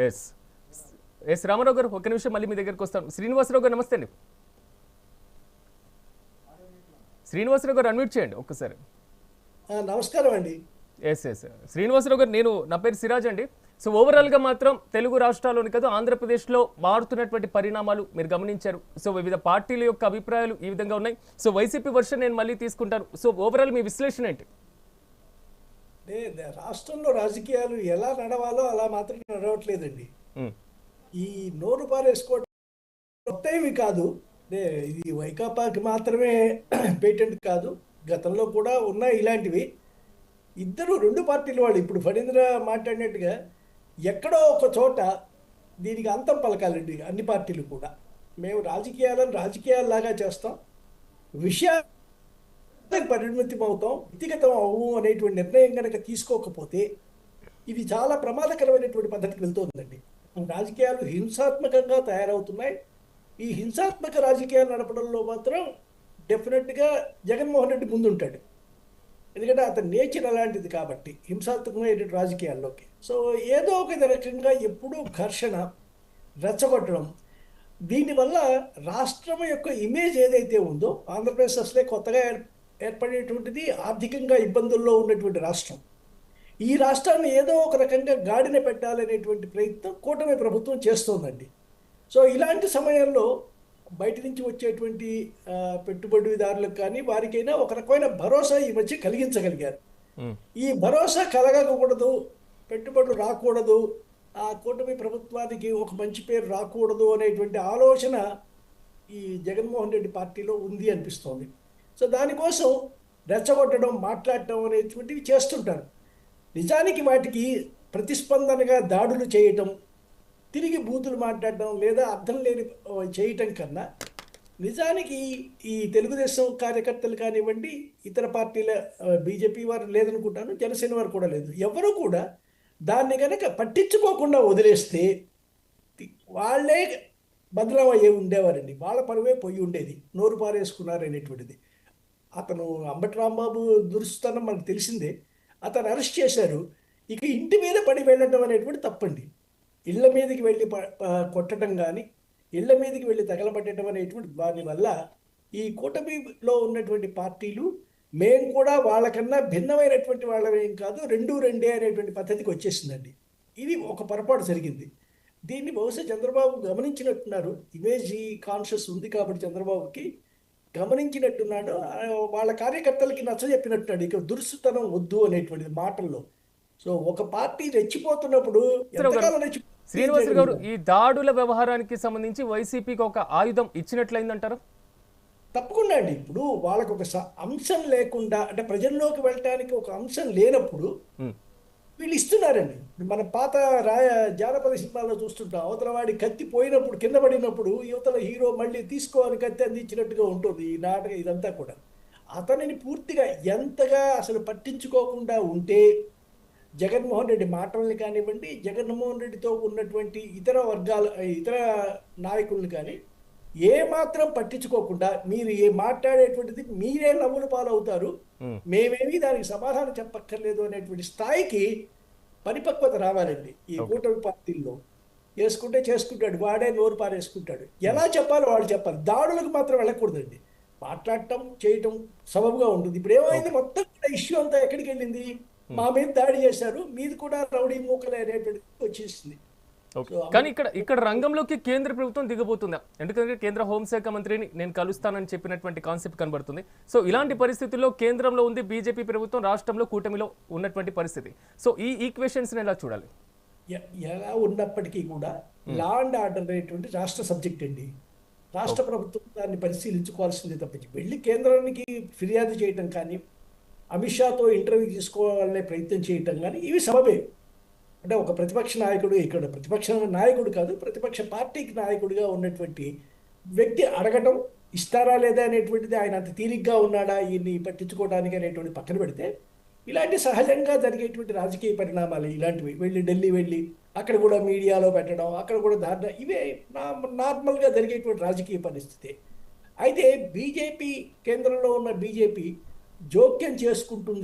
Yes yes Ramarao గారు ఒక్క నిమిషం మళ్ళీ మీ దగ్గరికి వస్తాను. శ్రీనివాసరావు గారు నమస్తే అండి. శ్రీనివాసరావు గారు అన్మ్యూట్ చేయండి ఒక్కసారి. నమస్కారం అండి. ఎస్ ఎస్ శ్రీనివాసరావు గారు, నా పేరు సిరాజ్ అండి. సో ఓవరాల్గా మాత్రం తెలుగు రాష్ట్రాల్లోని కాదు ఆంధ్రప్రదేశ్లో మారుతున్నటువంటి పరిణామాలు మీరు గమనించారు. సో వివిధ పార్టీల యొక్క అభిప్రాయాలు ఈ విధంగా ఉన్నాయి. సో వైసీపీ వర్షన్ నేను మళ్ళీ తీసుకుంటాను. సో ఓవరాల్ మీ విశ్లేషణ ఏంటి? రాష్ట్రంలో రాజకీయాలు ఎలా నడవాలో అలా మాత్రం నడవట్లేదండి. ఈ నోరు పారేసుకోవడం కొత్త ఏమి కాదు. ఇది వైకాపాకి మాత్రమే పేటెంట్ కాదు, గతంలో కూడా ఉన్నాయి ఇలాంటివి. రెండు పార్టీల వాళ్ళు ఇప్పుడు ఫణీంద్ర మాట్లాడినట్టుగా ఎక్కడో ఒక చోట దీనికి అంతం పలకాలండి. అన్ని పార్టీలు కూడా మేము రాజకీయాలను రాజకీయాల్లాగా చేస్తాం, విషయాలకు పరిమితం అవుతాం, వ్యక్తిగతం అవ్వు అనేటువంటి నిర్ణయం కనుక తీసుకోకపోతే ఇది చాలా ప్రమాదకరమైనటువంటి పద్ధతికి వెళ్తుందండి. రాజకీయాలు హింసాత్మకంగా తయారవుతున్నాయి. ఈ హింసాత్మక రాజకీయాలు నడపడంలో మాత్రం డెఫినెట్గా జగన్మోహన్ రెడ్డి ముందుంటాడు. ఎందుకంటే అతని నేచర్ అలాంటిది కాబట్టి హింసాత్మకమైనటువంటి రాజకీయాల్లోకి. సో ఏదో ఒక రకంగా ఎప్పుడూ ఘర్షణ, రెచ్చగొట్టడం, దీనివల్ల రాష్ట్రం యొక్క ఇమేజ్ ఏదైతే ఉందో, ఆంధ్రప్రదేశ్ అసలే కొత్తగా ఏర్పడేటువంటిది, ఆర్థికంగా ఇబ్బందుల్లో ఉన్నటువంటి రాష్ట్రం. ఈ రాష్ట్రాన్ని ఏదో ఒక రకంగా గాడిన పెట్టాలనేటువంటి ప్రయత్నం కూటమి ప్రభుత్వం చేస్తోందండి. సో ఇలాంటి సమయంలో బయట నుంచి వచ్చేటువంటి పెట్టుబడిదారులకు కానీ వారికైనా ఒక రకమైన భరోసా ఈ మధ్య కలిగించగలిగారు. ఈ భరోసా కలగకూడదు, పెట్టుబడులు రాకూడదు, ఆ కూటమి ప్రభుత్వానికి ఒక మంచి పేరు రాకూడదు అనేటువంటి ఆలోచన ఈ జగన్మోహన్ రెడ్డి పార్టీలో ఉంది అనిపిస్తోంది. సో దానికోసం రెచ్చగొట్టడం, మాట్లాడటం అనేటువంటివి చేస్తుంటారు. నిజానికి వాటికి ప్రతిస్పందనగా దాడులు చేయటం, తిరిగి బూతులు మాట్లాడడం లేదా అర్థం లేని చేయటం కన్నా నిజానికి ఈ తెలుగుదేశం కార్యకర్తలు కానివ్వండి, ఇతర పార్టీల బీజేపీ వారు లేదనుకుంటాను, జనసేన వారు కూడా లేదు, ఎవరు కూడా దాన్ని కనుక పట్టించుకోకుండా వదిలేస్తే వాళ్ళే బదనాం అయ్యే ఉండేవారండి. వాళ్ళ పరువే పోయి ఉండేది. నోరు పారేసుకున్నారు అనేటువంటిది. అతను అంబటి రాంబాబు దురుస్తనం మనకు తెలిసిందే. అతను అరెస్ట్ చేశారు. ఇక ఇంటి మీద పడి వెళ్ళటం అనేటువంటి తప్పండి. ఇళ్ల మీదకి వెళ్ళి కొట్టడం కానీ, ఇళ్ల మీదకి వెళ్ళి తగలబట్టడం అనేటువంటి దానివల్ల ఈ కూటమిలో ఉన్నటువంటి పార్టీలు మేము కూడా వాళ్ళకన్నా భిన్నమైనటువంటి వాళ్ళమేం కాదు, రెండు రెండే అనేటువంటి పద్ధతికి వచ్చేసిందండి. ఇది ఒక పొరపాటు జరిగింది. దీన్ని బహుశా చంద్రబాబు గమనించినట్టున్నారు. ఇమేజ్ కాన్షియస్ ఉంది కాబట్టి చంద్రబాబుకి గమనించినట్టున్నాడు. వాళ్ళ కార్యకర్తలకి నచ్చజెప్పినట్టున్నాడు, ఇక దురుసుతనం వద్దు అనేటువంటిది మాటల్లో. సో ఒక పార్టీ రెచ్చిపోతున్నప్పుడు శ్రీనివాస్ గారు, ఈ దాడుల వ్యవహారానికి సంబంధించి వైసీపీకి ఒక ఆయుధం ఇచ్చినట్లయిందంటారా? తప్పకుండా అండి. ఇప్పుడు వాళ్ళకు ఒక అంశం లేకుండా, అంటే ప్రజల్లోకి వెళ్ళటానికి ఒక అంశం లేనప్పుడు వీళ్ళు ఇస్తున్నారండి. మన పాత జానపద సినిమాల్లో చూస్తుంటాం, అవతల వాడి కత్తి పోయినప్పుడు, కింద పడినప్పుడు యువతల హీరో మళ్ళీ తీసుకోవాలి కత్తి అందించినట్టుగా ఉంటుంది ఈ నాటకం. ఇదంతా కూడా అతనిని పూర్తిగా ఎంతగా అసలు పట్టించుకోకుండా ఉంటే జగన్మోహన్ రెడ్డి మాటల్ని కానివ్వండి, జగన్మోహన్ రెడ్డితో ఉన్నటువంటి ఇతర నాయకుల్ని కానీ ఏమాత్రం పట్టించుకోకుండా మీరు మాట్లాడేటువంటిది మీరే నవ్వుల పాలవుతారు, మేమేమీ దానికి సమాధానం చెప్పక్కర్లేదు అనేటువంటి స్థాయికి పరిపక్వత రావాలండి. ఈ కూటమి పార్టీల్లో చేసుకుంటాడు, వాడే నోరు పారేసుకుంటాడు. ఎలా చెప్పాలో వాడు చెప్పాలి. దాడులకు మాత్రం వెళ్ళకూడదండి. మాట్లాడటం చేయటం సబబుగా ఉంటుంది. ఇప్పుడు ఏమైంది, మొత్తం ఇష్యూ అంతా ఎక్కడికి వెళ్ళింది, మా మీద దాడి చేశారు, మీది కూడా రౌడీ మూకలే అనేటువంటి వచ్చేసింది. కానీ ఇక్కడ రంగంలోకి కేంద్ర ప్రభుత్వం దిగబోతుందా? ఎందుకంటే కేంద్ర హోంశాఖ మంత్రిని నేను కలుస్తానని చెప్పినటువంటి కాన్సెప్ట్ కనబడుతుంది. సో ఇలాంటి పరిస్థితుల్లో కేంద్రంలో ఉంది బీజేపీ ప్రభుత్వం, రాష్ట్రంలో కూటమిలో ఉన్నటువంటి పరిస్థితి. సో ఈ ఈక్వేషన్స్ ఎలా చూడాలి? ఎలా ఉన్నప్పటికీ కూడా లా అండ్ ఆర్డర్ అనేటువంటి రాష్ట్ర సబ్జెక్ట్ అండి. రాష్ట్ర ప్రభుత్వం దాన్ని పరిశీలించుకోవాల్సిందే తప్పించి వెళ్ళి కేంద్రానికి ఫిర్యాదు చేయటం కానీ, అమిత్ షాతో ఇంటర్వ్యూ తీసుకోవాలనే ప్రయత్నం చేయటం కానీ ఇవి సబబే. అంటే ఒక ప్రతిపక్ష నాయకుడు, ఇక్కడ ప్రతిపక్ష నాయకుడు కాదు, ప్రతిపక్ష పార్టీకి నాయకుడిగా ఉన్నటువంటి వ్యక్తి అడగటం, ఇస్తారా లేదా అనేటువంటిది, ఆయన అంత తీరిగ్గా ఉన్నాడా ఈయన్ని పట్టించుకోవడానికి అనేటువంటి పక్కన పెడితే, ఇలాంటి సహజంగా జరిగేటువంటి రాజకీయ పరిణామాలు ఇలాంటివి ఢిల్లీ వెళ్ళి అక్కడ కూడా మీడియాలో పెట్టడం, అక్కడ కూడా దారుణ, ఇవే నార్మల్గా జరిగేటువంటి రాజకీయ పరిస్థితి. అయితే బీజేపీ, కేంద్రంలో ఉన్న బీజేపీ జోక్యం చేసుకుంటుంది.